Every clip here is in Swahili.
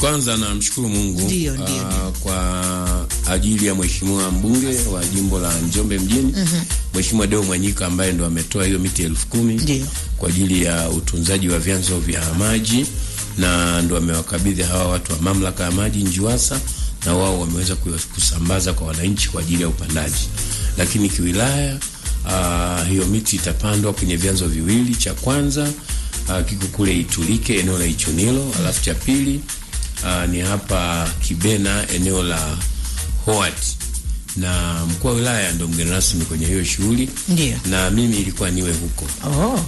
Kwanza namshukuru Mungu kwa ajili ya mheshimiwa mbunge wa jimbo la Njombe mjini, Mheshimiwa Deo Mwanyika ambaye ndo ametoa hiyo miti 10,000 kwa ajili ya utunzaji wa vyanzo vya maji, na ndo amewakabidhi hawa watu wa mamlaka ya maji Njiwasa, na wao wameweza kusambaza kwa wananchi kwa ajili ya upandaji. Lakini kiwilaya hiyo miti itapandwa kwenye vyanzo viwili. Cha kwanza kiko kule Itulike eneo la Ichonilo, alafu cha pili ni hapa Kibena eneo la Howard, na mkuu wa wilaya ndo mgeni rasmi kwenye hiyo shughuli, na mimi ilikuwa niwe huko.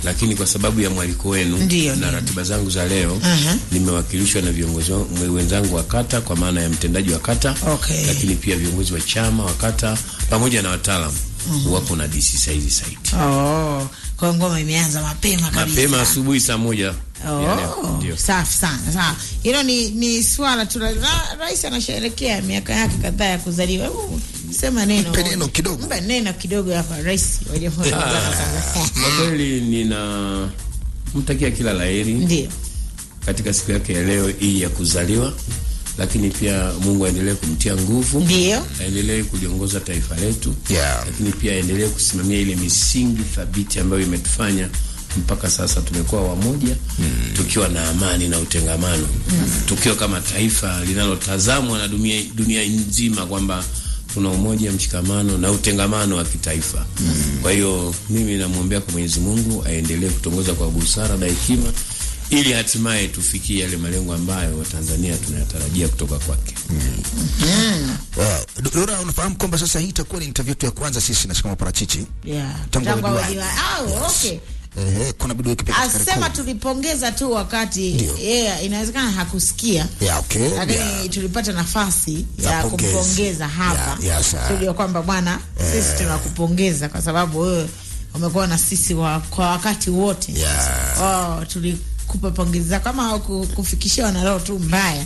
Lakini kwa sababu ya mwaliko wenu na ratiba zangu za leo, nimewakilishwa na viongozi wenzangu wa kata kwa maana ya mtendaji wa kata, lakini pia viongozi wa chama wa kata pamoja na wataalamu wapo na DC saizi site. Kwa ngoma imeanza mapema kabisa. Mapema asubuhi saa 1. Safi sana. Sawa. Hilo ni swala tu. Rais anasherehekea miaka yake kadhaa ya kuzaliwa. Hebu sema neno. Neno kidogo. Mba neno kidogo hapa rais wa Jamhuri ya Tanzania. Kwa kweli ninamtakia kila laheri. Ndio. Katika siku yake ya leo hii ya kuzaliwa. Lakini pia Mungu aendelee kumtia nguvu. Ndio. Aendelee kuliongoza taifa letu. Lakini pia aendelee kusimamia ile misingi thabiti ambayo imetufanya mpaka sasa tumekuwa wamoja, tukiwa na amani na utengamano, tukiwa kama taifa linalotazamwa na dunia nzima kwamba tuna umoja, mshikamano na utengamano wa kitaifa. Kwa hiyo mimi namuombea kwa Mwenyezi Mungu aendelee kutongoza kwa busara na hekima, ili hatimaye tufikie yale malengo ambayo Watanzania tunayatarajia kutoka kwake. Dora, unafahamu kwamba sasa hii itakuwa ni interview yetu ya kwanza sisi na Shikamo Parachichi. Tangu okay. Kuna bidii kipekee. Asema tulipongeza tu wakati inawezekana hakusikia. Lakini tulipata nafasi ya kumpongeza hapa. Tulijua kwamba bwana, sisi tunakupongeza kwa sababu wewe umekuwa na sisi kwa wakati wote. Tulikupa pongeza kama kufikishiwa na roho tu mbaya.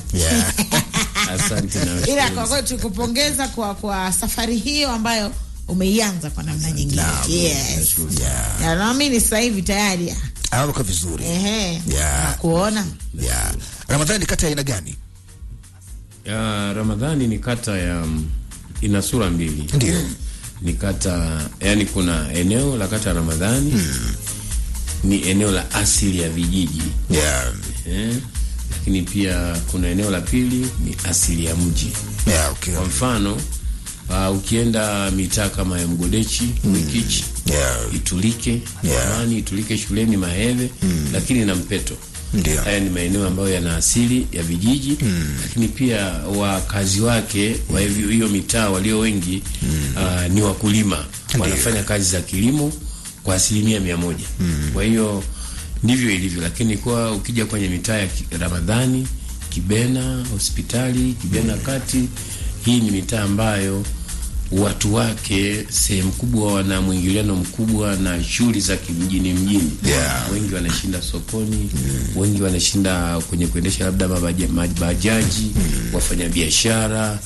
Asante na ila kwa kweli tukupongeza kwa safari hiyo ambayo umeianza kwa namna nyingine. Na naamini sasa hivi tayari anaruka vizuri. Kuona. Ramadhani ni kata ya aina gani? Ramadhani ni kata ya ina sura mbili. Ndio. Ni kata, yani kuna eneo la kata ya Ramadhani, ni eneo la asili ya vijiji. Lakini pia kuna eneo la pili ni asili ya mji. Kwa mfano, ukienda mitaa kama ya Mgodechi, Mwikichi, Itulike, Amani, Itulike shuleni, Maheve, lakini na Mpeto. Haya ni maeneo ambayo yana asili ya vijiji, lakini pia wakazi wake wa hiyo mitaa walio wengi ni wakulima, wanafanya kazi za kilimo kwa 100%. Kwa hiyo ndivyo ilivyo, lakini kwa ukija kwenye mitaa ya Ramadhani, Kibena, Hospitali, Kibena Kati, hii ni mitaa ambayo watu wake sehemu kubwa wana mwingiliano mkubwa na shughuli za mjini. Wengi wanashinda sokoni, wengi wanashinda kwenye kuendesha labda mabajaji, wafanya biashara,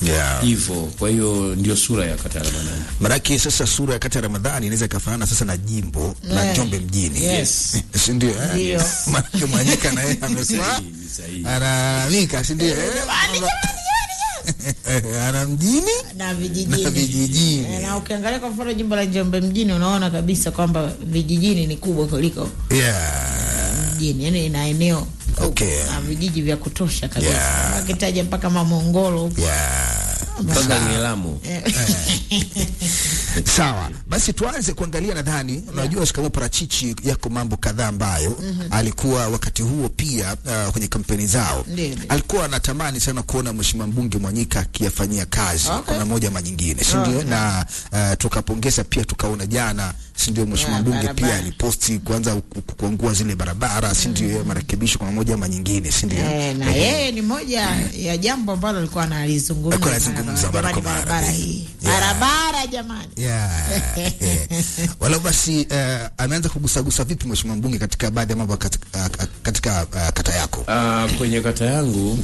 hivyo. Kwa hiyo ndio sura ya kata ya Ramadhani. Maraki sasa sura ya kata ya Ramadhani inaweza kufanana sasa na jimbo la Njombe mjini. Si ndio? Maraki Mwanyika na yeye amesema ananika, si ndio? Ana mjini na vijijini. Na ukiangalia kwa mfano jimbo la Njombe mjini unaona kabisa kwamba vijijini ni kubwa kuliko mjini. Yani ina eneo na vijiji vya kutosha kabisa. Ukitaja mpaka Mamongolo mpaka Ngelamu. Sawa, basi tuanze kuangalia. Nadhani unajua Shikamo Parachichi yako mambo kadhaa ambayo alikuwa wakati huo pia kwenye kampeni zao. Alikuwa anatamani sana kuona Mheshimiwa mbunge Mwanyika akiyafanyia kazi kuna moja ama nyingine, si ndio? Na tukapongeza pia, tukaona jana, si ndio, Mheshimiwa mbunge pia aliposti kuanza kuangua zile barabara, si ndio, marekebisho kwa moja ama nyingine, si ndio? Na yeye ni moja ya jambo ambalo alikuwa analizungumza barabara hii. Barabara jamani. Wala basi ameanza kugusagusa vipi Mheshimiwa mbunge katika baadhi ya mambo katika kata yako? Kwenye kata yangu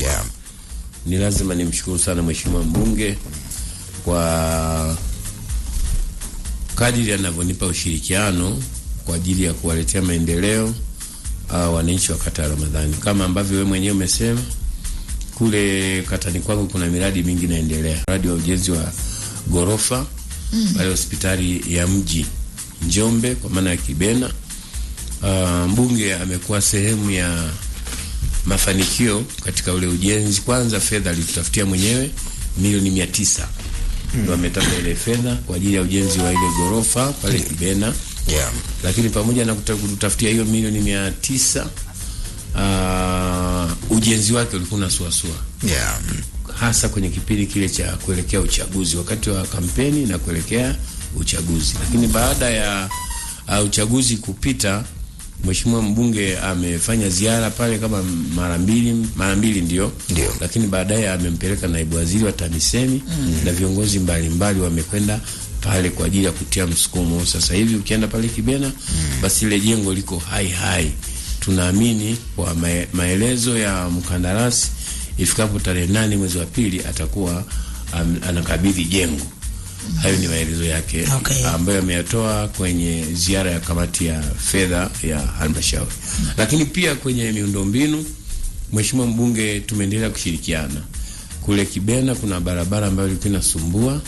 ni lazima nimshukuru sana Mheshimiwa mbunge kwa kadiri anavyonipa ushirikiano kwa ajili ya kuwaletea maendeleo wananchi wa kata ya Ramadhani. Kama ambavyo wewe mwenyewe umesema, kule katani kwangu kuna miradi mingi inaendelea. Mradi wa ujenzi wa gorofa pale hospitali ya mji Njombe kwa maana ya Kibena. Mbunge amekuwa sehemu ya mafanikio katika ule ujenzi. Kwanza fedha alitutafutia mwenyewe milioni 900. Ndio ametafuta ile fedha kwa ajili ya ujenzi wa ile gorofa pale Kibena. Lakini pamoja na kututafutia hiyo milioni 900, ujenzi wake ulikuwa unasuasua. Hasa kwenye kipindi kile cha kuelekea uchaguzi, wakati wa kampeni na kuelekea uchaguzi. Lakini baada ya uchaguzi kupita, Mheshimiwa mbunge amefanya ziara pale kama mara mbili ndio. Lakini baadaye amempeleka naibu waziri wa TAMISEMI na viongozi mbalimbali wamekwenda pale kwa ajili ya kutia msukumo. Sasa hivi ukienda pale Kibena, basi ile jengo liko hai. Tunaamini kwa maelezo ya mkandarasi, ifikapo tarehe 8 mwezi wa pili atakuwa anakabidhi jengo. Hayo ni maelezo yake ambayo ameyatoa kwenye ziara ya kamati ya fedha ya halmashauri. Lakini pia kwenye miundombinu, Mheshimiwa mbunge tumeendelea kushirikiana. Kule Kibena kuna barabara ambayo ilikuwa inasumbua,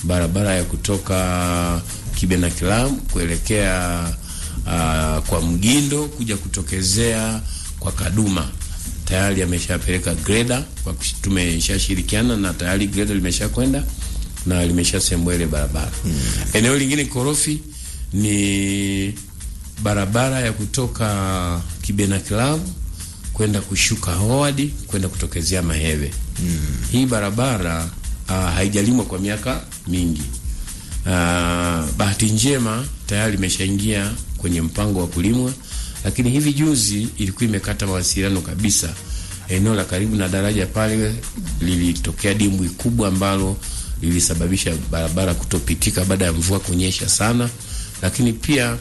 barabara ya kutoka Kibena Club kuelekea kwa Mgindo kuja kutokezea kwa Kaduma. Tayari ameshapeleka grader, tumeshashirikiana na tayari grader limeshakwenda na limeshasembwa ile barabara. Eneo lingine korofi ni barabara ya kutoka Kibena Club kwenda kushuka Howard kwenda kutokezea Maheve. Hii barabara haijalimwa kwa miaka mingi. Bahati njema tayari imeshaingia kwenye mpango wa kulimwa, lakini hivi juzi ilikuwa imekata mawasiliano kabisa. Eneo la karibu na daraja pale lilitokea dimbwi kubwa ambalo lilisababisha barabara kutopitika baada ya mvua kunyesha sana. Lakini pia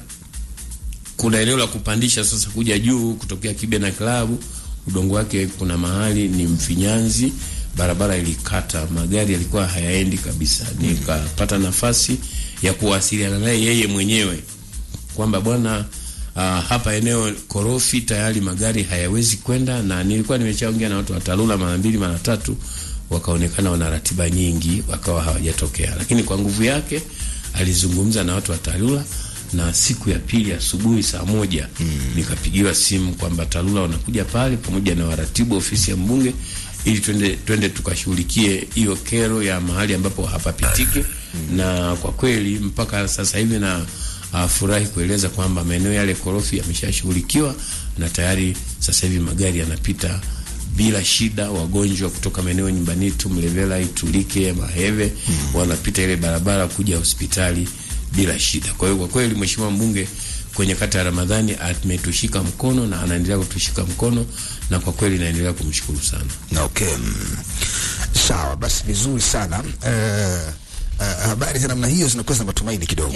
kuna eneo la kupandisha sasa kuja juu kutokea Kibena Club, udongo wake kuna mahali ni mfinyanzi, barabara ilikata, magari yalikuwa hayaendi kabisa. Nikapata nafasi ya kuwasiliana naye yeye mwenyewe kwamba bwana, hapa eneo korofi tayari magari hayawezi kwenda, na nilikuwa nimeshaongea na watu wa TARURA mara 2 mara 3, wakaonekana wana ratiba nyingi wakawa hawajatokea. Lakini kwa nguvu yake alizungumza na watu wa TARURA, na siku ya pili asubuhi saa 1 nikapigiwa simu kwamba TARURA wanakuja pale pamoja na waratibu ofisi ya mbunge ili twende tukashughulikie hiyo kero ya mahali ambapo hapapitiki. Na kwa kweli mpaka sasa hivi na furahi kueleza kwamba maeneo yale korofi yameshashughulikiwa na tayari sasa hivi magari yanapita bila shida. Wagonjwa kutoka maeneo nyumbani tu Mlevela, Itulike, Maheve wanapita ile barabara kuja hospitali bila shida. Kwa hiyo kwa kweli Mheshimiwa mbunge kwenye kata ya Ramadhani ametushika mkono na anaendelea kutushika mkono, na kwa kweli naendelea kumshukuru sana. Sawa, basi vizuri sana. Habari za namna hiyo zinakuwa na matumaini kidogo.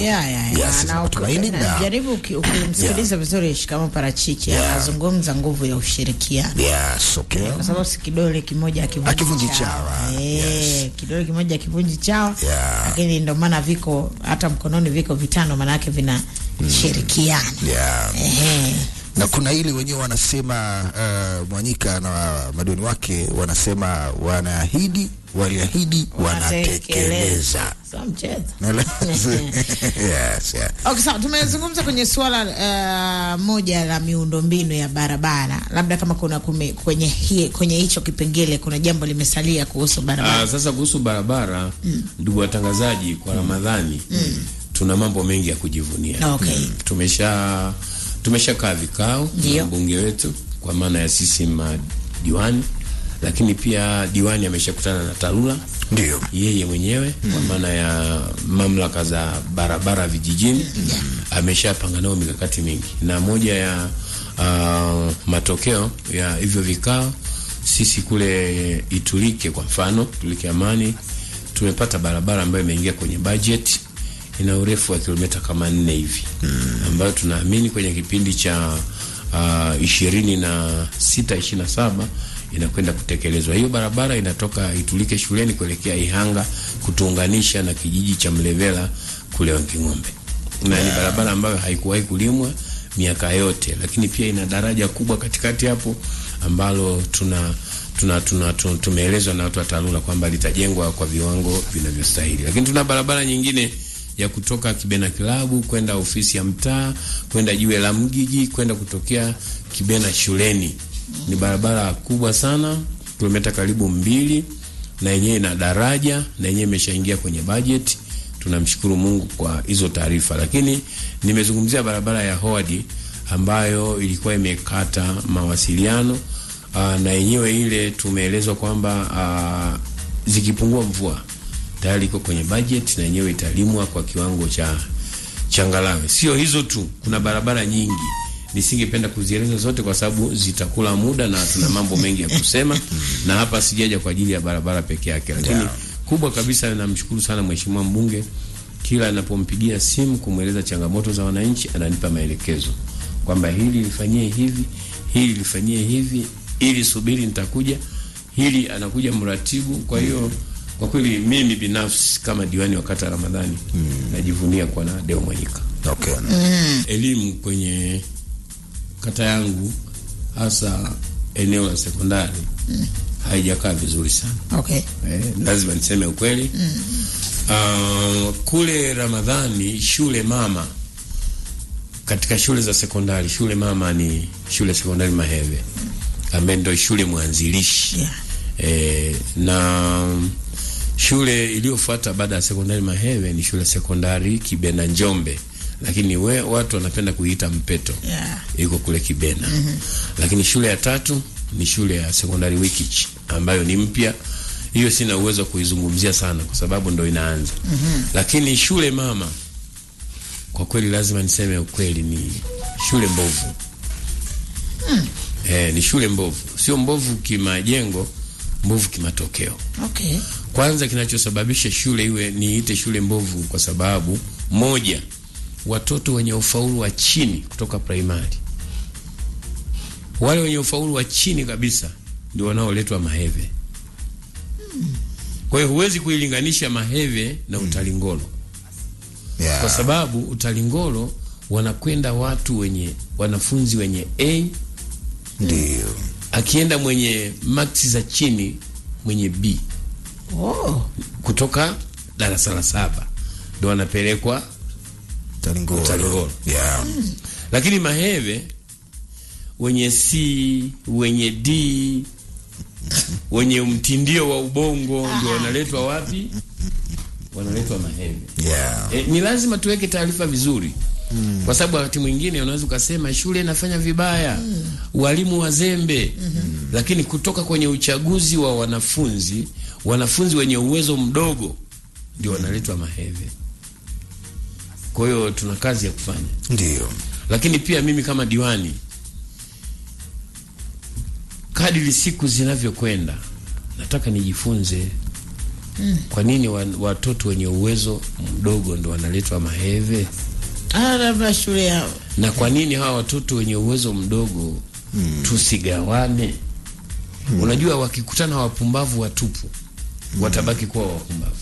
Na matumaini na jaribu ukimsikiliza vizuri Shikamo Parachichi anazungumza nguvu ya ushirikiano. Kwa sababu si kidole kimoja akivunji chawa. Kidole kimoja akivunji chawa. Lakini ndio maana viko hata mkononi viko vitano, maana yake vina shirikiana. Na kuna ile wenyewe wanasema Mwanyika na madiwani wake wanasema wanaahidi, waliahidi, wanatekeleza. Sio mchezo. Okay, sawa. Tumezungumza kwenye swala moja la miundombinu ya barabara. Labda kama kuna kwenye hicho kipengele kuna jambo limesalia kuhusu barabara. Sasa kuhusu barabara, ndugu watangazaji, kwa Ramadhani tuna mambo mengi ya kujivunia. Tumeshakaa vikao na mbunge wetu kwa maana ya sisi madiwani, lakini pia diwani ameshakutana na TARURA yeye mwenyewe kwa maana ya mamlaka za barabara vijijini. Ameshapanga nao mikakati mingi, na moja ya matokeo ya hivyo vikao, sisi kule Itulike kwa mfano, Itulike Amani, tumepata barabara ambayo imeingia kwenye budget, ina urefu wa kilomita kama 4 hivi, ambayo tunaamini kwenye kipindi cha 26-27 inakwenda kutekelezwa. Hiyo barabara inatoka Itulike shuleni kuelekea Ihanga kutuunganisha na kijiji cha Mlevela kule Wanging'ombe. Na ni barabara ambayo haikuwahi kulimwa miaka yote, lakini pia ina daraja kubwa katikati hapo ambalo tumeelezwa na watu wa TARURA kwamba litajengwa kwa viwango vinavyostahili. Lakini tuna barabara nyingine ya kutoka Kibena Kilabu kwenda ofisi ya mtaa, kwenda Jiwe la Mgigi, kwenda kutokea Kibena shuleni. Ni barabara kubwa sana, kilomita karibu 2, na yenyewe ina daraja, na yenyewe imeshaingia kwenye budget. Tunamshukuru Mungu kwa hizo taarifa. Lakini nimezungumzia barabara ya Howard ambayo ilikuwa imekata mawasiliano, na yenyewe ile tumeelezwa kwamba zikipungua mvua tayari iko kwenye budget, na yenyewe italimwa kwa kiwango cha changalawe. Sio hizo tu, kuna barabara nyingi. Nisingependa kuzieleza zote kwa sababu zitakula muda, na tuna mambo mengi ya kusema na hapa sijaja kwa ajili ya barabara peke yake. Lakini kubwa kabisa, namshukuru sana mheshimiwa mbunge, kila anapompigia simu kumweleza changamoto za wananchi ananipa maelekezo kwamba hili lifanyie hivi, hili lifanyie hivi, ili subiri nitakuja, hili anakuja mratibu. Kwa hiyo kwa kweli mimi binafsi kama diwani wa kata Ramadhani najivunia kwa na Deo Mwanyika. Okay. Elimu kwenye kata yangu hasa eneo la sekondari haijakaa vizuri sana. Okay. Lazima niseme ukweli. Kule Ramadhani shule mama, katika shule za sekondari, shule mama ni shule sekondari Maheve ambayo ndio shule mwanzilishi. Na shule iliyofuata baada ya sekondari Maheve ni shule sekondari Kibena Njombe, lakini watu wanapenda kuiita Mpeto. Iko kule Kibena. Lakini shule ya tatu ni shule ya sekondari Wikich ambayo ni mpya. Hiyo sina uwezo kuizungumzia sana kwa sababu ndio inaanza. Lakini shule mama kwa kweli lazima niseme ukweli ni shule mbovu. Ni shule mbovu. Sio mbovu kimajengo, mbovu kimatokeo. Okay. Kwanza kinachosababisha shule iwe niite shule mbovu kwa sababu moja, watoto wenye ufaulu wa chini kutoka primary, wale wenye ufaulu wa chini kabisa ndio wanaoletwa Maheve. Kwa hiyo huwezi kuilinganisha Maheve na Utalingolo. Kwa sababu Utalingolo wanakwenda wanafunzi wenye A, ndio akienda mwenye max za chini mwenye B. Kutoka darasa la 7 ndio wanapelekwa Utalingolo. Lakini Maheve wenye C, wenye D, wenye mtindio wa ubongo ndio wanaletwa wapi? Wanaletwa Maheve. Ni lazima tuweke taarifa vizuri. Kwa sababu wakati mwingine unaweza kusema shule inafanya vibaya, walimu wazembe, lakini kutoka kwenye uchaguzi wa wanafunzi wenye uwezo mdogo ndio wanaletwa Maheve. Kwa hiyo tuna kazi ya kufanya. Ndio. Lakini pia mimi kama diwani, kadri siku zinavyokwenda nataka nijifunze kwa nini watoto wenye uwezo mdogo ndio wanaletwa Maheve. Labda shule yao. Na kwa nini hawa watoto wenye uwezo mdogo tusigawane? Unajua wakikutana wapumbavu watupu watabaki kuwa wapumbavu.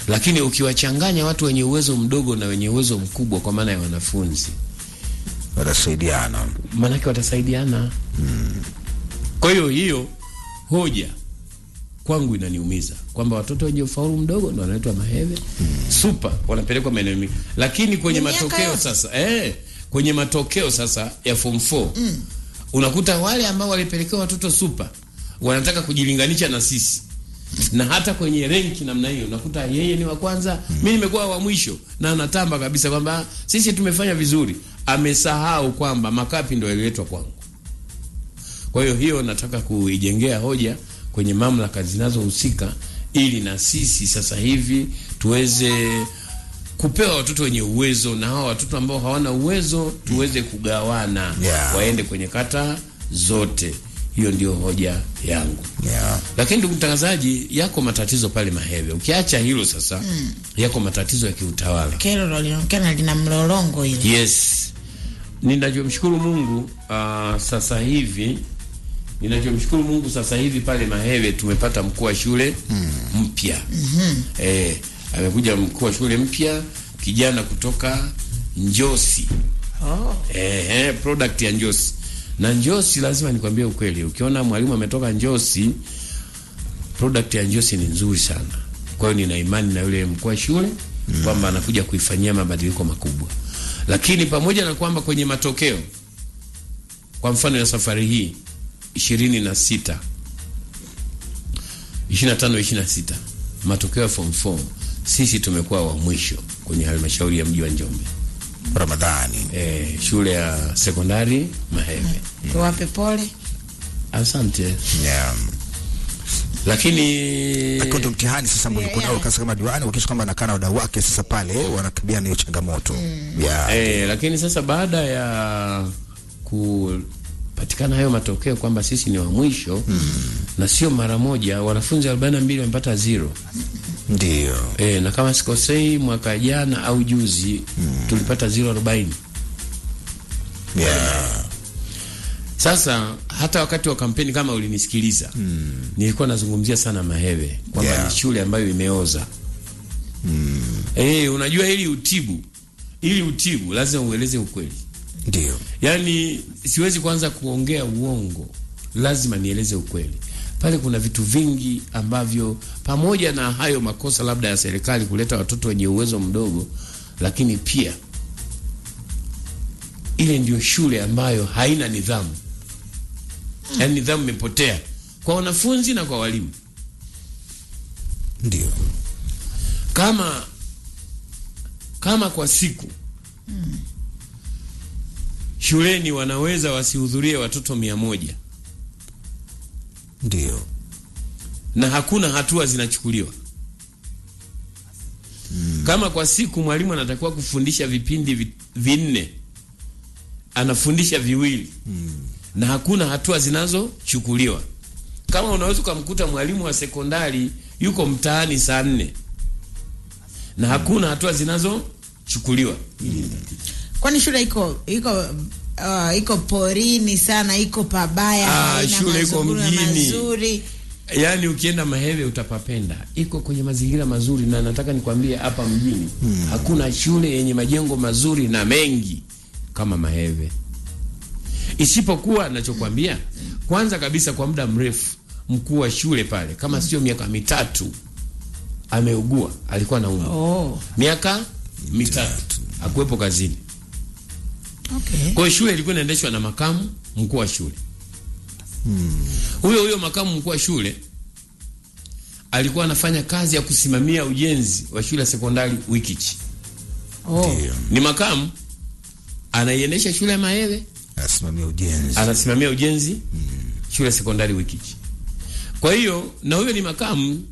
Lakini ukiwachanganya watu wenye uwezo mdogo na wenye uwezo mkubwa kwa maana ya wanafunzi, watasaidiana. Maana watasaidiana. Kwa hiyo hoja kwangu inaniumiza kwamba watoto wenye ufaulu mdogo ndio wanaletwa Maheve. Super wanapelekwa maeneo mengi. Lakini kwenye matokeo sasa kwenye matokeo sasa ya form 4 unakuta wale ambao walipelekewa watoto super wanataka kujilinganisha na sisi. Na hata kwenye rank namna hiyo unakuta yeye ni wa kwanza, mimi nimekuwa wa mwisho, na anatamba kabisa kwamba sisi tumefanya vizuri. Amesahau kwamba makapi ndio yaliletwa kwangu. Kwa hiyo nataka kuijengea hoja kwenye mamlaka zinazohusika ili na sisi sasa hivi tuweze kupewa watoto wenye uwezo, na hawa watoto ambao hawana uwezo tuweze kugawana waende kwenye kata zote. Hiyo ndio hoja yangu. Lakini ndugu mtangazaji, yako matatizo pale Maheve. Ukiacha hilo sasa, yako matatizo ya kiutawala. Kero linaonekana lina mlolongo ile. Yes. Ninachomshukuru Mungu sasa hivi pale Maheve tumepata mkuu wa shule mpya. Amekuja mkuu wa shule mpya, kijana kutoka Njosi. Product ya Njosi. Na Njosi lazima nikwambie ukweli, ukiona mwalimu ametoka Njosi, product ya Njosi ni nzuri sana. Kwa hiyo nina imani na yule mkuu wa shule kwamba anakuja kuifanyia mabadiliko makubwa. Lakini pamoja na kwamba kwenye matokeo, kwa mfano ya safari hii 25 26 matokeo ya form 4 sisi tumekuwa wa mwisho kwenye halmashauri ya mji wa Njombe. Ramadhani. Shule ya sekondari Maheve. Tuwape pole. Asante. Lakini kwa mtihani sasa mbona kuna kazi kama diwani wakisha kwamba nakana wadau wake sasa pale wanakabiliana na hiyo changamoto. Lakini sasa baada ya kupatikana hayo matokeo kwamba sisi ni wa mwisho na sio mara moja, wanafunzi 42 wamepata 0. Ndio. Na kama sikosei mwaka jana au juzi tulipata 0.40. Sasa hata wakati wa kampeni kama ulinisikiliza, nilikuwa nazungumzia sana Maheve kwamba ni shule ambayo imeoza. Unajua ili utibu lazima ueleze ukweli. Ndio. Yaani siwezi kwanza kuongea uongo, lazima nieleze ukweli. Pale kuna vitu vingi ambavyo pamoja na hayo makosa labda ya serikali kuleta watoto wenye uwezo mdogo, lakini pia ile ndio shule ambayo haina nidhamu. Yaani nidhamu imepotea kwa wanafunzi na kwa walimu. Ndio. Kama kwa siku shuleni wanaweza wasihudhurie watoto 100. Ndio. Na hakuna hatua zinachukuliwa. Kama kwa siku mwalimu anatakiwa kufundisha vipindi 4, anafundisha 2. Na hakuna hatua zinazochukuliwa. Kama unaweza kumkuta mwalimu wa sekondari yuko mtaani saa 4 na hakuna hatua zinazochukuliwa. Kwani shule iko porini sana, iko pabaya, shule iko mjini. Yaani ukienda Maheve utapapenda. Iko kwenye mazingira mazuri, na nataka nikwambie hapa mjini hakuna shule yenye majengo mazuri na mengi kama Maheve. Isipokuwa ninachokuambia, kwanza kabisa kwa muda mrefu mkuu wa shule pale, kama sio miaka 3 ameugua, alikuwa anaumwa. Miaka 3 hakuwepo kazini. Kwa hiyo shule ilikuwa inaendeshwa na makamu mkuu wa shule. Huyo makamu mkuu wa shule alikuwa anafanya kazi ya kusimamia ujenzi wa shule ya sekondari Wikichi. Ni makamu anaiendesha shule ya Maheve, anasimamia ujenzi shule ya sekondari Wikichi. Kwa hiyo na huyo ni makamu,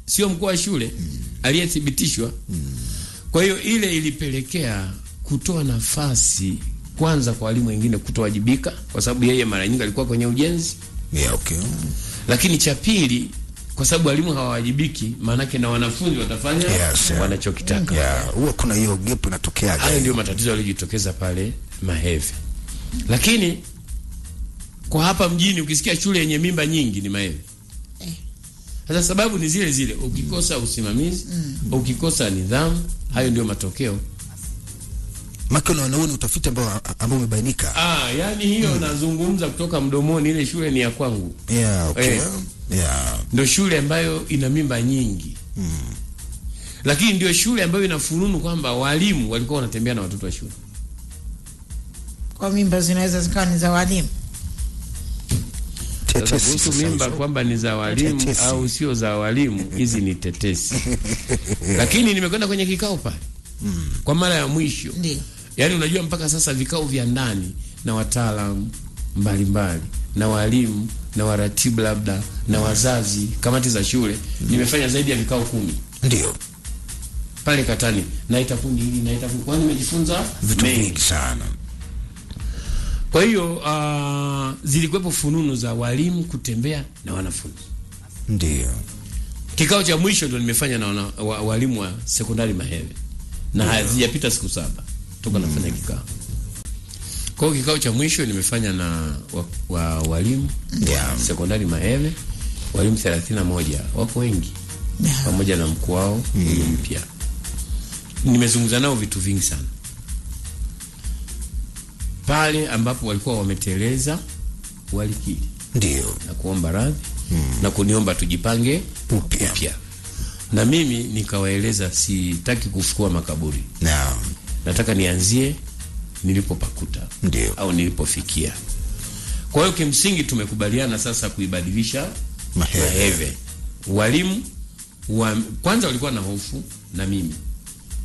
sio mkuu wa shule aliyethibitishwa. Kwa hiyo ile ilipelekea kutoa nafasi kwanza kwa walimu wengine kutowajibika, kwa sababu yeye mara nyingi alikuwa kwenye ujenzi. Lakini cha pili, kwa sababu walimu hawawajibiki, maana yake na wanafunzi watafanya wanachokitaka. Huwa kuna hiyo gap inatokea. Hayo ndio matatizo yaliyojitokeza pale Maheve. Lakini kwa hapa mjini ukisikia shule yenye mimba nyingi ni Maheve. Sasa sababu ni zile zile, ukikosa usimamizi, ukikosa nidhamu, hayo ndio matokeo. Makano wanaona utafiti ambao umebainika. Yani hiyo nazungumza kutoka mdomoni, ile shule ni ya kwangu. Ndio shule ambayo ina mimba nyingi. Lakini ndio shule ambayo ina fununu kwamba walimu walikuwa wanatembea na watoto wa shule. Kwa mimba zinaweza zikawa ni za walimu. Kuhusu mimba kwamba ni za walimu au sio za walimu, hizi ni tetesi. Lakini nimekwenda kwenye kikao pale kwa mara ya mwisho. Ndiyo. Yaani unajua mpaka sasa vikao vya ndani na wataalamu mbalimbali na walimu na waratibu labda na wazazi, kamati za shule, nimefanya zaidi ya vikao 10. Ndio. Pale Katani naita kundi hili, naita kundi, kwani nimejifunza vitu vingi sana. Kwa hiyo zilikuwepo fununu za walimu kutembea na wanafunzi. Ndio. Kikao cha mwisho ndio nimefanya na walimu wa sekondari Maheve. Na hazijapita siku 7 toka nafanya kikao. Kwa hiyo kikao cha mwisho nimefanya na walimu sekondari Maheve, walimu 31, wako wengi. Pamoja na mkuu wao mpya. Nimezungumza nao vitu vingi sana. Pale ambapo walikuwa wameteleza walikiri. Ndio. Na kuomba radhi na kuniomba tujipange upya. Na mimi nikawaeleza sitaki kufukua makaburi. Naam. Nataka nianzie nilipopakuta. Ndio. Au nilipofikia. Kwa hiyo kimsingi tumekubaliana sasa kuibadilisha Maheve. Walimu kwanza walikuwa na hofu na mimi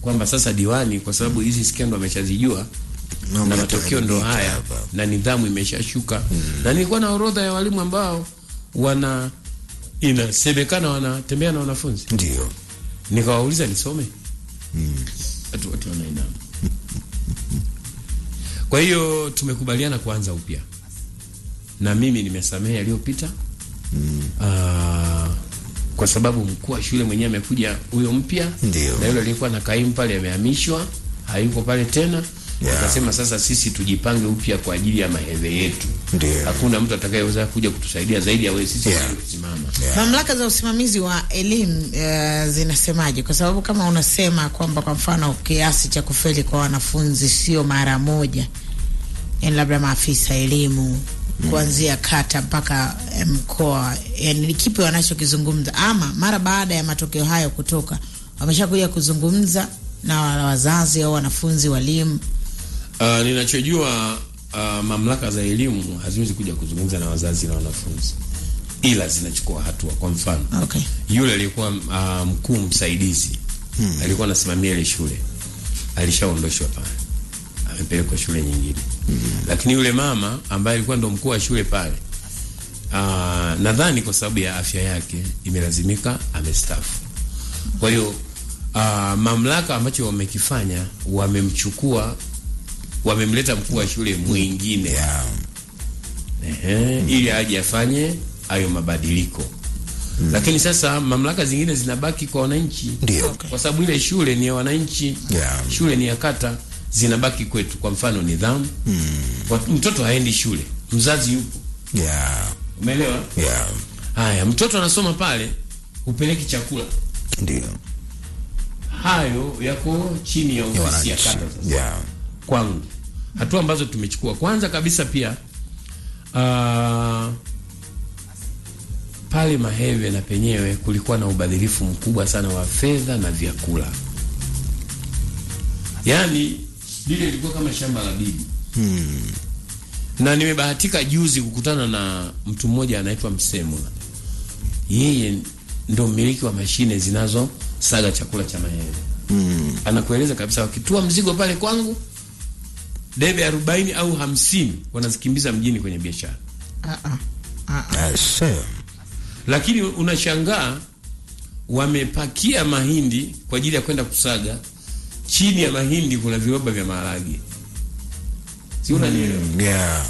kwamba sasa diwani, kwa sababu hizi skendo ameshazijua na matokeo ndo haya na nidhamu imeshashuka. Na nilikuwa na orodha ya walimu ambao inasemekana wanatembea na wanafunzi. Ndio. Nikawauliza nisome. Watu wanainama. Kwa hiyo tumekubaliana kuanza upya. Na mimi nimesamehe yaliyopita. Kwa sababu mkuu wa shule mwenyewe amekuja huyo mpya. Na yule aliyekuwa na kaimu pale amehamishwa, hayuko pale tena. Akasema sasa sisi tujipange upya kwa ajili ya Maheve yetu. Hakuna mtu atakayeweza kuja kutusaidia zaidi ya wewe sisi kusimama. Mamlaka za usimamizi wa elimu zinasemaje? Kwa sababu kama unasema kwamba kwa mfano kiasi cha kufeli kwa wanafunzi sio mara moja, yani labda maafisa elimu kuanzia kata mpaka mkoa, yani ni kipi wanachokizungumza, ama mara baada ya matokeo hayo kutoka wameshakuja kuzungumza na wazazi au wanafunzi, walimu? Ninachojua mamlaka za elimu haziwezi kuja kuzungumza na wazazi na wanafunzi, ila zinachukua hatua. Kwa mfano, yule aliyekuwa mkuu msaidizi alikuwa anasimamia ile shule, alishaondoshwa pale, amepelekwa shule nyingine. Lakini yule mama ambaye alikuwa ndo mkuu wa shule pale, nadhani kwa sababu ya afya yake imelazimika amestaafu. Kwa hiyo mamlaka ambacho wamekifanya, wamemchukua, wamemleta mkuu wa shule mwingine ili aje afanye hayo mabadiliko. Lakini sasa mamlaka zingine zinabaki kwa wananchi. Kwa sababu ile shule ni ya wananchi. Shule ni ya kata, zinabaki kwetu. Kwa mfano nidhamu. Mtoto haendi shule, mzazi yupo. Umeelewa? Haya, mtoto anasoma pale, upeleki chakula. Ndio. Hayo yako chini ya ofisi ya kata sasa. Kwangu hatua ambazo tumechukua, kwanza kabisa pia pale Maheve na penyewe kulikuwa na ubadhirifu mkubwa sana wa fedha na vyakula. Yani lile lilikuwa kama shamba la bibi. Na nimebahatika juzi kukutana na mtu mmoja anaitwa Msemwa. Yeye ndo mmiliki wa mashine zinazo saga chakula cha Maheve. Anakueleza kabisa wakitua mzigo pale kwangu, debe 40 au 50 wanazikimbiza mjini kwenye biashara. Lakini unashangaa wamepakia mahindi kwa ajili ya kwenda kusaga. Chini ya mahindi kuna viroba vya maharage. Si unanielewa?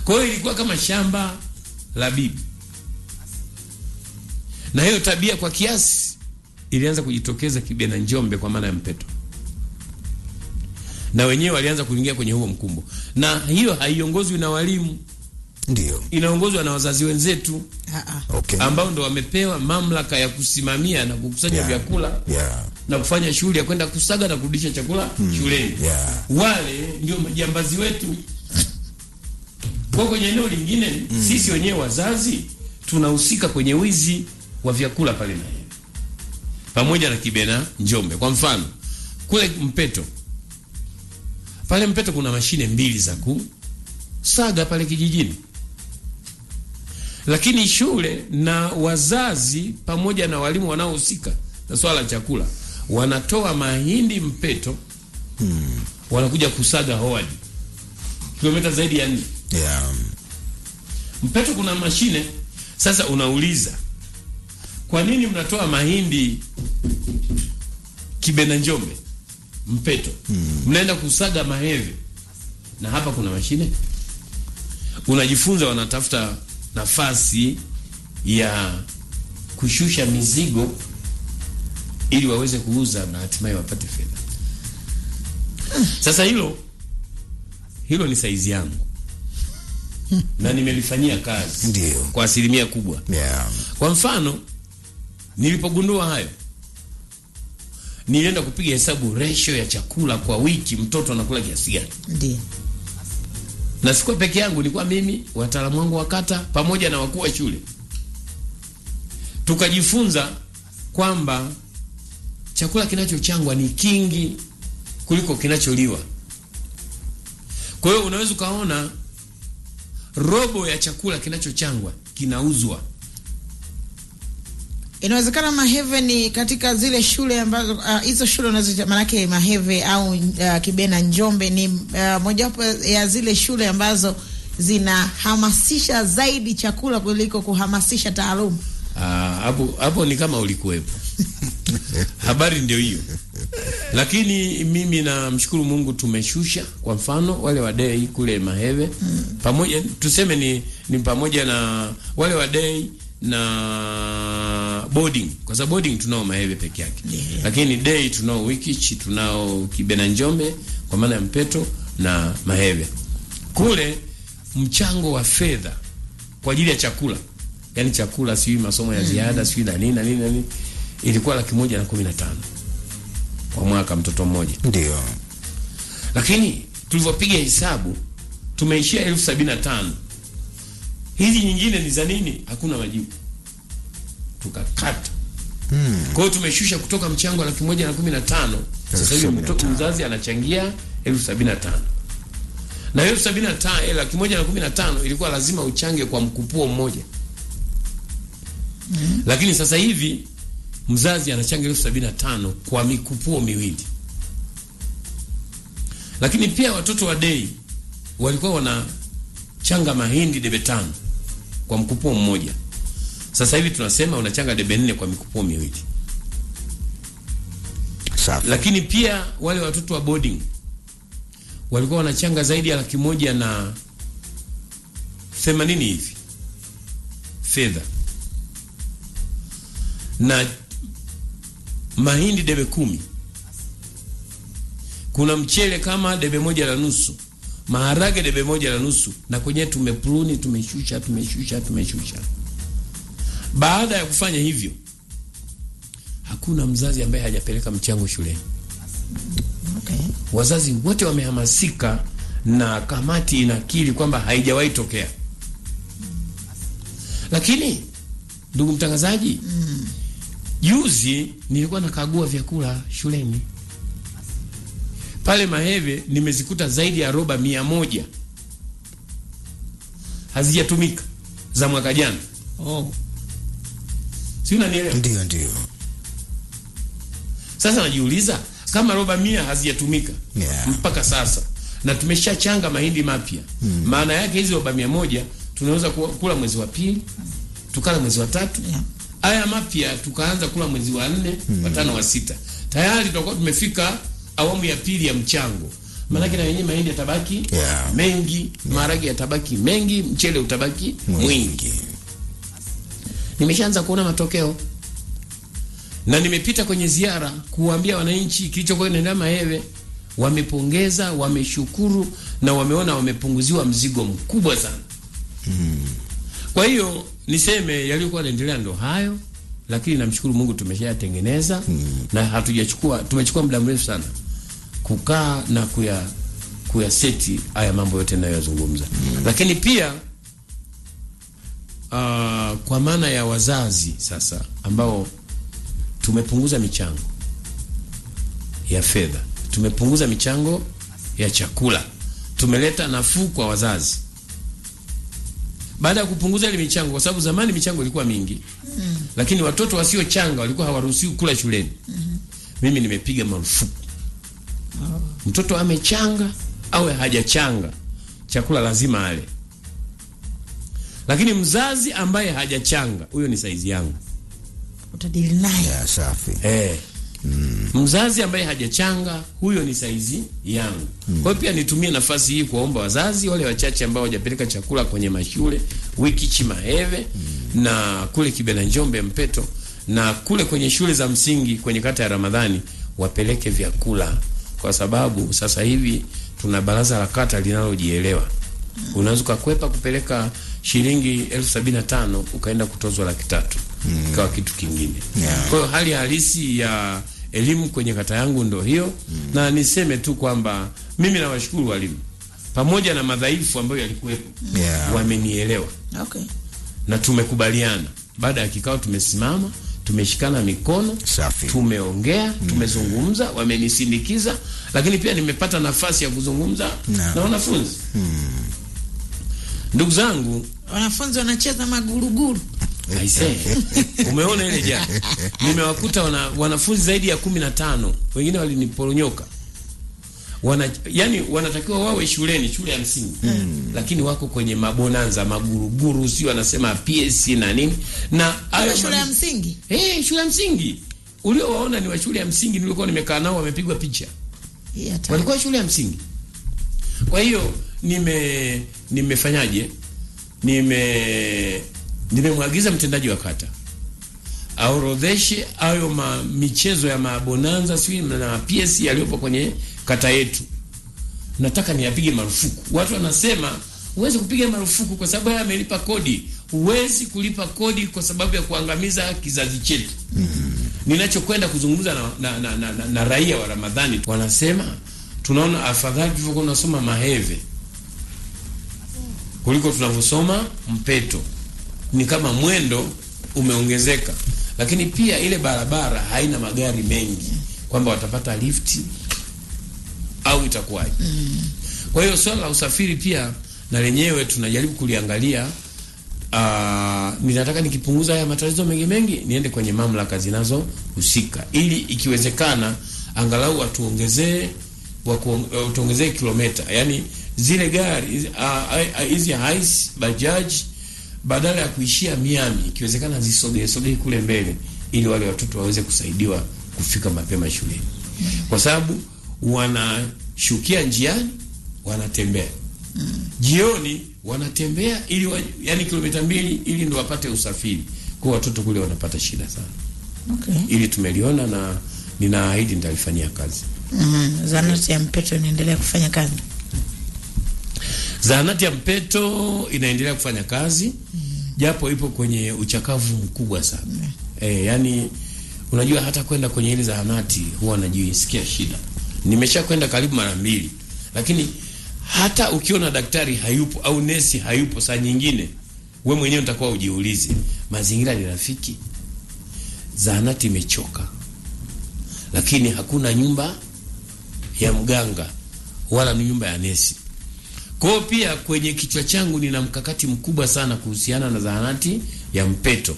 Kwa hiyo ilikuwa kama shamba la bibi. Na hiyo tabia kwa kiasi ilianza kujitokeza Kibena Njombe, kwa maana ya Mpeto. Na wenyewe walianza kuingia kwenye huo mkumbo. Na hiyo haiongozwi na walimu. Ndio. Inaongozwa na wazazi wenzetu. Ambao ndo wamepewa mamlaka ya kusimamia na kukusanya vyakula. Na kufanya shughuli ya kwenda kusaga na kurudisha chakula shuleni. Wale ndio majambazi wetu. Kwa kwenye eneo lingine, sisi wenyewe wazazi tunahusika kwenye wizi wa vyakula pale na yeye. Pamoja na Kibena Njombe. Kwa mfano, kule Mpeto. Pale Mpeto kuna mashine 2 za kusaga pale kijijini. Lakini shule na wazazi pamoja na walimu wanaohusika na swala la chakula wanatoa mahindi Mpeto, wanakuja kusaga Howard, kilomita zaidi ya 4. Mpeto kuna mashine. Sasa unauliza, kwa nini mnatoa mahindi Kibena Njombe, Mpeto, mnaenda kusaga Maheve na hapa kuna mashine? Unajifunza, wanatafuta nafasi ya kushusha mizigo ili waweze kuuza na hatimaye wapate fedha. Sasa hilo ni saizi yangu. Na nimelifanyia kazi. Ndio. Kwa asilimia kubwa. Kwa mfano, nilipogundua hayo, nilienda kupiga hesabu ratio ya chakula kwa wiki, mtoto anakula kiasi gani. Ndio. Na sikuwa peke yangu, nilikuwa mimi, wataalamu wangu wa kata pamoja na wakuu wa shule. Tukajifunza kwamba chakula kinachochangwa ni kingi kuliko kinacholiwa. Kwa hiyo unaweza ukaona robo ya chakula kinachochangwa kinauzwa. Inawezekana Maheve ni katika zile shule ambazo hizo shule unazo, manake Maheve au Kibena Njombe ni mojawapo ya zile shule ambazo zinahamasisha zaidi chakula kuliko kuhamasisha taaluma. Hapo ni kama ulikuwepo. Habari ndio hiyo. Lakini mimi namshukuru Mungu tumeshusha, kwa mfano wale wa day kule Maheve pamoja, tuseme ni pamoja na wale wa day na boarding, kwa sababu boarding tunao Maheve peke yake. Lakini day tunao Wikichi, tunao Kibena Njombe kwa maana ya Mpeto na Maheve. Kule mchango wa fedha kwa ajili ya chakula, yani chakula, sio masomo ya ziada, sio na nini, ilikuwa 115 kwa mwaka mtoto mmoja. Ndio. Lakini tulivyopiga hesabu tumeishia 75,000. Hizi nyingine ni za nini? Hakuna majibu. Tukakata. Kwa hiyo tumeshusha kutoka mchango wa 115. Sasa hivi mtoto mzazi anachangia 75,000. Na 75,000, 115 ilikuwa lazima uchange kwa mkupuo mmoja. Lakini sasa hivi mzazi anachanga 75,000 kwa mikupuo miwili. Lakini pia watoto wa day walikuwa wanachanga mahindi debe 5 kwa mkupuo mmoja. Sasa hivi tunasema unachanga debe 4 kwa mikupuo miwili. Safi. Lakini pia wale watoto wa boarding walikuwa wanachanga zaidi ya 180 hivi fedha. Na mahindi debe 10. Kuna mchele kama debe 1.5, maharage debe 1.5, na kwenye tumepruni, tumeshusha. Baada ya kufanya hivyo, hakuna mzazi ambaye hajapeleka mchango shuleni. Okay. Wazazi wote wamehamasika na kamati inakiri kwamba haijawahi tokea. Lakini ndugu mtangazaji, juzi nilikuwa nakagua vyakula shuleni. Pale Maheve nimezikuta zaidi ya roba 100 hazijatumika za mwaka jana. Si unanielewa? Ndio. Sasa najiuliza, kama roba 100 hazijatumika mpaka sasa na tumeshachanga mahindi mapya, maana yake hizo roba 100 tunaweza kula mwezi wa pili, tukala mwezi wa 3. Haya mapya tukaanza kula mwezi wa 4, wa 5, wa 6. Tayari tutakuwa tumefika awamu ya pili ya mchango. Maana na yenyewe mahindi yatabaki mengi, maharage yatabaki mengi, mchele utabaki mwingi. Nimeshaanza kuona matokeo. Na nimepita kwenye ziara kuambia wananchi kilichokuwa kinaendelea Maheve, wamepongeza, wameshukuru na wameona wamepunguziwa mzigo mkubwa sana. Kwa hiyo niseme yaliokuwa yanaendelea ndo hayo, lakini namshukuru Mungu tumeshayatengeneza na tumechukua muda mrefu sana kukaa na kuyaseti haya mambo yote ninayozungumza. Lakini pia kwa maana ya wazazi sasa ambao tumepunguza michango ya fedha, tumepunguza michango ya chakula, tumeleta nafuu kwa wazazi. Baada ya kupunguza ile michango, kwa sababu zamani michango ilikuwa mingi, lakini watoto wasiochanga walikuwa hawaruhusiwi kula shuleni. Mimi nimepiga marufuku. Mtoto amechanga au hajachanga, chakula lazima ale. Lakini mzazi ambaye hajachanga, huyo ni saizi yangu, utadili naye. Safi. Mzazi ambaye hajachanga, huyo ni saizi yangu. Kwa hiyo pia nitumie nafasi hii kuomba wazazi wale wachache ambao hawajapeleka chakula kwenye mashule, Wikichi Maheve na kule Kibena Njombe Mpeto na kule kwenye shule za msingi kwenye kata ya Ramadhani, wapeleke vyakula, kwa sababu sasa hivi tuna baraza la kata linalojielewa. Unaweza kukwepa kupeleka shilingi 75,000 ukaenda kutozwa 300,000 kwa kitu kingine. Kwa hiyo hali halisi ya elimu kwenye kata yangu ndio hiyo. Na niseme tu kwamba mimi nawashukuru walimu pamoja na madhaifu ambayo yalikuwepo, wamenielewa. Okay. Na tumekubaliana. Baada ya kikao tumesimama, tumeshikana mikono, safi, tumeongea, tumezungumza, wamenisindikiza, lakini pia nimepata nafasi ya kuzungumza na wanafunzi. Ndugu zangu, wanafunzi wanacheza maguruguru. Aisee, umeona ile jana? Nimewakuta wanafunzi zaidi ya 15, wengine waliniporonyoka. Yani wanatakiwa wawe shule ya msingi. Lakini wako kwenye mabonanza, maguruguru, sio wanasema PS na nini. Na hayo shule ya msingi. Shule ya msingi. Uliowaona ni wa shule ya msingi nilikuwa nimekaa nao, wamepigwa picha. Walikuwa shule ya msingi. Kwa hiyo nimefanyaje? Nimemwagiza mtendaji wa kata aorodheshe hayo michezo ya mabonanza sio na PS yaliyopo kwenye kata yetu. Nataka niyapige marufuku. Watu wanasema huwezi kupiga marufuku kwa sababu yeye amelipa kodi. Huwezi kulipa kodi kwa sababu ya kuangamiza kizazi chetu. Ninachokwenda kuzungumza na raia wa Ramadhani, wanasema tunaona afadhali tulivyokuwa tunasoma Maheve kuliko tunavyosoma Mpeto. Ni kama mwendo umeongezeka, lakini pia ile barabara haina magari mengi kwamba watapata lifti au itakuwaje. Kwa hiyo swala la usafiri pia na lenyewe tunajaribu kuliangalia. Ninataka nikipunguza haya matatizo mengi niende kwenye mamlaka zinazohusika, ili ikiwezekana angalau watuongezee kilomita. Yani zile gari hizi highs bajaj badala ya kuishia Miami, ikiwezekana zisogee kule mbele, ili wale watoto waweze kusaidiwa kufika mapema shuleni. Kwa sababu wanashukia njiani, wanatembea. Jioni wanatembea ili yani kilomita 2 ili ndio wapate usafiri. Kwa watoto kule wanapata shida sana. Okay. Ili tumeliona na ninaahidi nitalifanyia kazi. Zahanati ya Mpeto inaendelea kufanya kazi. Zahanati ya Mpeto inaendelea kufanya kazi, japo ipo kwenye uchakavu mkubwa sana. Yani unajua hata kwenda kwenye ile zahanati huwa najisikia shida. Nimesha kwenda karibu mara 2, lakini hata ukiona daktari hayupo au nesi hayupo, saa nyingine wewe mwenyewe utakuwa ujiulize, mazingira ni rafiki? Zahanati imechoka, lakini hakuna nyumba ya mganga wala nyumba ya nesi. Kwa hiyo pia kwenye kichwa changu nina mkakati mkubwa sana kuhusiana na zahanati ya Mpeto.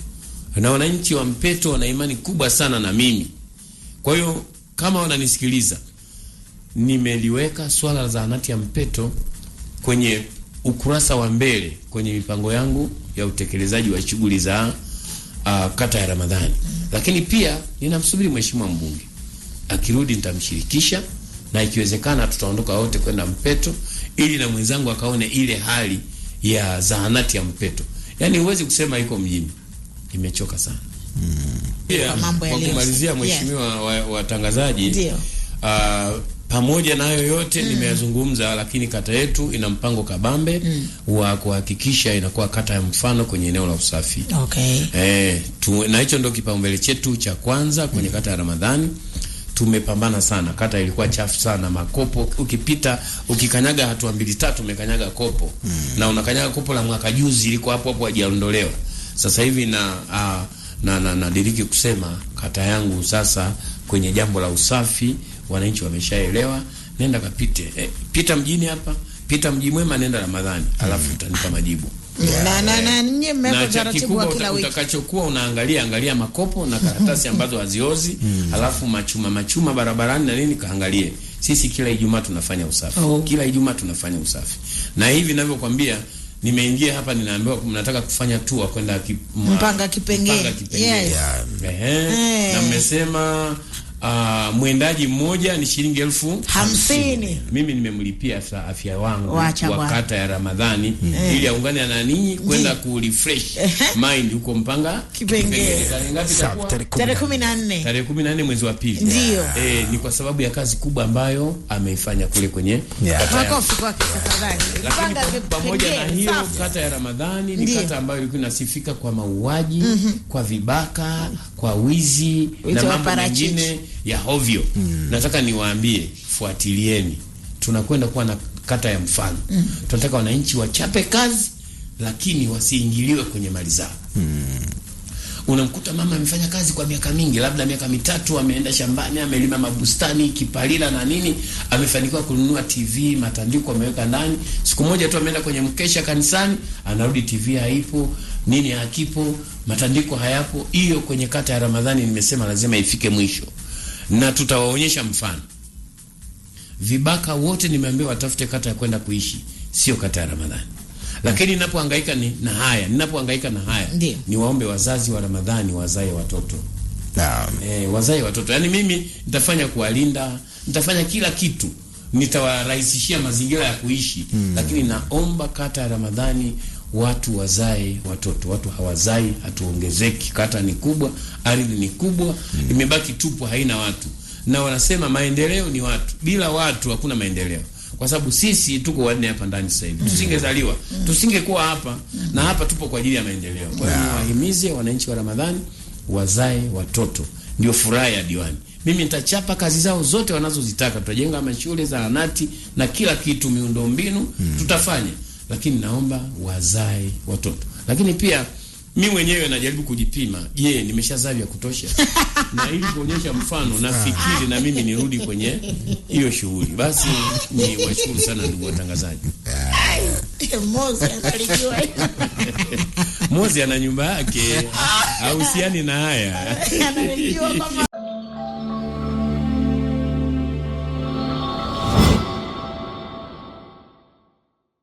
Na wananchi wa Mpeto wana imani kubwa sana na mimi. Kwa hiyo kama wananisikiliza, nimeliweka swala la zahanati ya Mpeto kwenye ukurasa wa mbele kwenye mipango yangu ya utekelezaji wa shughuli za kata ya Ramadhani. Lakini pia ninamsubiri mheshimiwa mbunge. Akirudi nitamshirikisha, na ikiwezekana tutaondoka wote kwenda Mpeto ili na mwenzangu akaone ile hali ya zahanati ya Mpeto. Yani huwezi kusema iko mjini. Imechoka sana. Kwa kumalizia mheshimiwa watangazaji, pamoja na hayo yote nimeyazungumza, lakini kata yetu ina mpango kabambe wa kuhakikisha inakuwa kata ya mfano kwenye eneo la usafi. Okay. Na hicho ndio kipaumbele chetu cha kwanza kwenye kata ya Ramadhani. Tumepambana sana, kata ilikuwa chafu sana, makopo ukipita ukikanyaga hatua 2-3 umekanyaga kopo. Na unakanyaga kopo la mwaka juzi liko hapo hajaondolewa. Sasa hivi na diriki kusema kata yangu sasa kwenye jambo la usafi wananchi wameshaelewa. Nenda kapite pita mjini hapa, pita Mji Mwema, nenda Ramadhani, alafu utanipa majibu. Na nyinyi mmeweka taratibu wa kila wiki. Utakachokuwa unaangalia makopo na karatasi ambazo haziozi, alafu machuma barabarani na nini kaangalie. Sisi kila Ijumaa tunafanya usafi. Kila Ijumaa tunafanya usafi. Na hivi ninavyokuambia, nimeingia hapa ninaambiwa mnataka kufanya tour kwenda Mpanga Kipengere. Yes. Na mmesema mwendaji mmoja ni shilingi 50,000. Mimi nimemlipia afya wangu wa kata ya Ramadhani ili aungane na ninyi kwenda ku refresh mind huko Mpanga Kipengere. Tarehe 14. Tarehe 14 mwezi wa pili. Ndio. Ni kwa sababu ya kazi kubwa ambayo ameifanya kule kwenye makofi kwa tafadhali. Mpanga Kipengere. Pamoja na hiyo, kata ya Ramadhani ni kata ambayo ilikuwa inasifika kwa mauaji, kwa vibaka, kwa wizi na mambo mengine ya hovyo. Nataka niwaambie, fuatilieni. Tunakwenda kuwa na kata ya mfano. Tunataka wananchi wachape kazi lakini wasiingiliwe kwenye mali zao. Unamkuta mama amefanya kazi kwa miaka mingi, labda miaka 3, ameenda shambani, amelima mabustani, kipalila na nini, amefanikiwa kununua TV, matandiko ameweka ndani. Siku moja tu ameenda kwenye mkesha kanisani, anarudi TV haipo, nini hakipo, matandiko hayapo. Hiyo kwenye kata ya Ramadhani nimesema lazima ifike mwisho. Na tutawaonyesha mfano. Vibaka wote nimeambiwa watafute kata ya kwenda kuishi, sio kata ya Ramadhani. Lakini ninapohangaika na haya, ni waombe wazazi wa Ramadhani wazae watoto. Wazae watoto. Yaani mimi nitafanya kuwalinda, nitafanya kila kitu, nitawarahisishia mazingira ya kuishi. Lakini naomba kata ya Ramadhani watu wazae watoto. Watu hawazai, hatuongezeki. Kata ni kubwa, ardhi ni kubwa, imebaki tupu, haina watu. Na wanasema maendeleo ni watu. Bila watu hakuna maendeleo. Kwa sababu sisi tuko wanne hapa ndani sasa hivi. Tusingezaliwa, tusingekuwa hapa, na hapa tupo kwa ajili ya maendeleo. Kwa hiyo wahimize wananchi wa Ramadhani wazae watoto. Ndio furaha ya diwani. Mimi nitachapa kazi zao zote wanazozitaka. Tutajenga mashule, zahanati na kila kitu, miundombinu tutafanya. Lakini naomba wazae watoto. Lakini pia mimi mwenyewe najaribu kujipima. Je, nimeshazaa vya kutosha? Na ili kuonyesha mfano, nafikiri na mimi nirudi kwenye hiyo shughuli. Basi ni washukuru sana ndugu watangazaji. Mozi ana nyumba yake, hahusiani na haya.